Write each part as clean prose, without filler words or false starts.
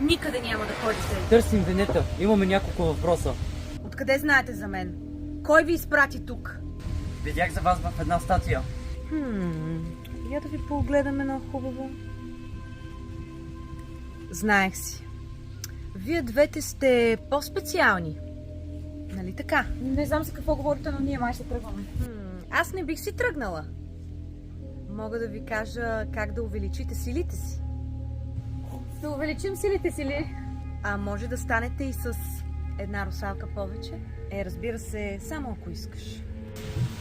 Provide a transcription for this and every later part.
никъде няма да ходите. Търсим Венета. Имаме няколко въпроса. Откъде знаете за мен? Кой ви изпрати тук? Видях за вас в една статия. Я да ви погледаме на хубаво. Знаех си. Вие двете сте по-специални. Нали така? Не знам за какво говорите, но ние май ще тръгваме. Аз не бих си тръгнала. Мога да ви кажа как да увеличите силите си. Да увеличим силите си ли? А може да станете и с една русалка повече? Разбира се, само ако искаш.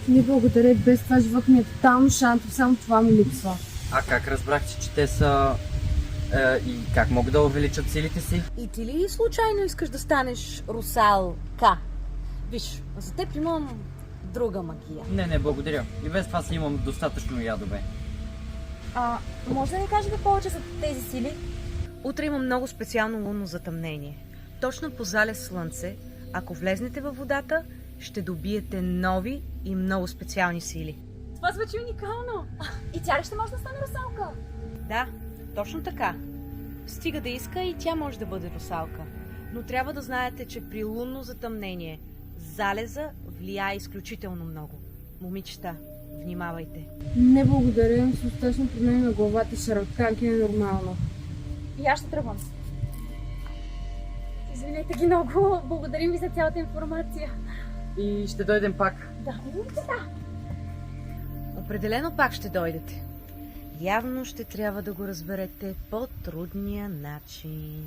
Не благодаря, без това живот ми е тотално шантов, само това ми липсва. А как разбрахте, че те са... и как могат да увеличат силите си? И ти ли случайно искаш да станеш русалка? Виж, за теб имам друга магия. Не, благодаря. И без това си имам достатъчно ядове. Може да ни кажете повече за тези сили? Утре има много специално лунно затъмнение. Точно по залез слънце, ако влезнете във водата, ще добиете нови и много специални сили. Това звучи уникално. И тя ли ще може да стане русалка? Да, точно така. Стига да иска и тя може да бъде русалка. Но трябва да знаете, че при лунно затъмнение залеза влияе изключително много. Момичета, внимавайте. Не благодаря, с достатъчно проблеми на главата и шарканки е нормално. И аз ще тръгвам. Извинете ги много, благодарим ви за цялата информация. И ще дойдем пак. Да. Определено пак ще дойдете. Явно ще трябва да го разберете по трудния начин.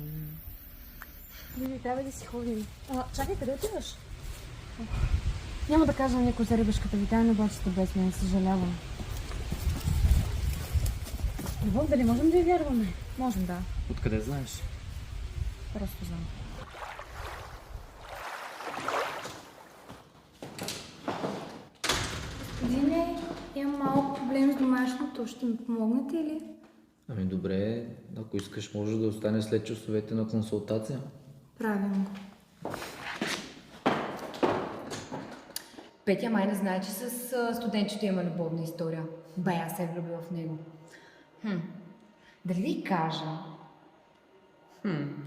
Лили, трябва да си ходим. Чакай, къде отиваш? Няма да кажа на никой за рибешката ви тайна, обаче сте без мен, съжалявам. Любов, дали можем да я вярваме? Можем, да. Откъде знаеш? Просто знам. Господине, имам малко проблем с домашното. Ще ми помогнете ли? Ами добре, ако искаш, може да остане след часовете на консултация. Правим го. Петя май не знае, че с студентчето има любовна история. Бая се е влюбила в него. Дали ви кажа?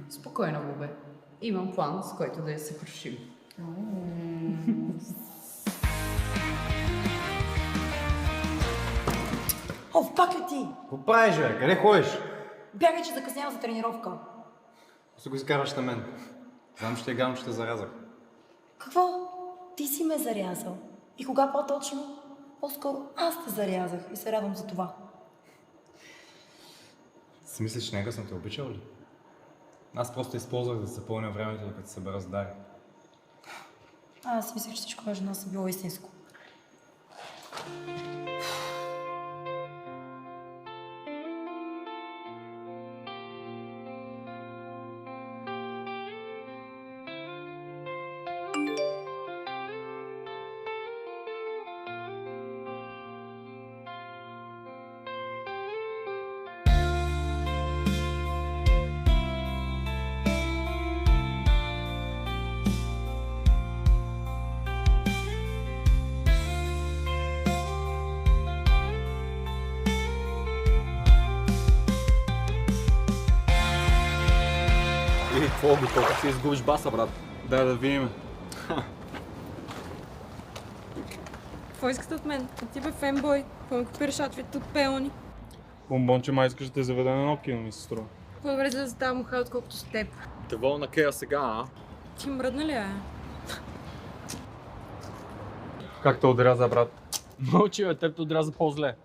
Спокойно, Бубе. Имам план, с който да я съкрушим. Пак ли ти? Какво правиш, бе? Къде ходиш? Бягай, че закъснявам за тренировка. Се го изкарваш на мен. Знам, че е гадно, че те заразах. Какво? Ти си ме зарязал. И кога по-точно? По-скоро аз те зарязах и се радвам за това. Си мислиш, че него съм те обичал ли? Аз просто използвах да запълня времето, докато се събера с Дари. Аз си мислех, че всичко между нас е било истинско. И какво, готов си изгубиш баса, брат? Дай да видим. Какво искате от мен? Ти бе фенбой. Какво ми копираш аутфит от пеони? Бомбонче май искаш да те заведа на едно кино, ми се струва. По-добре за да ставам муха, отколкото с теб. Те вол на Кея сега, а? Ти мръдна ли е? Как те отряза, брат? Мълчи, бе, теб те отряза по-зле.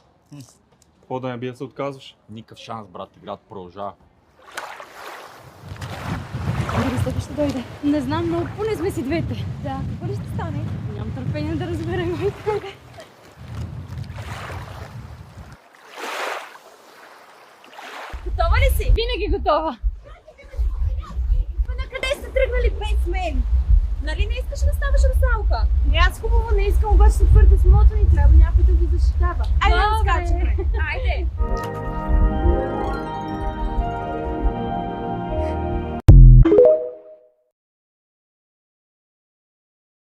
Какво да не бия се отказваш? Никакъв шанс, брат, играта продължава. Дали след ще дойде? Не знам, но поне сме си двете. Да, какво ли ще стане? Нямам търпение да разберем. Готова ли си? Винаги готова. На къде сте тръгнали без мен? Нали не искаш да ставаш русалка? Аз хубаво не искам, обаче се твърде смотана и трябва някой да ви защитава. Айде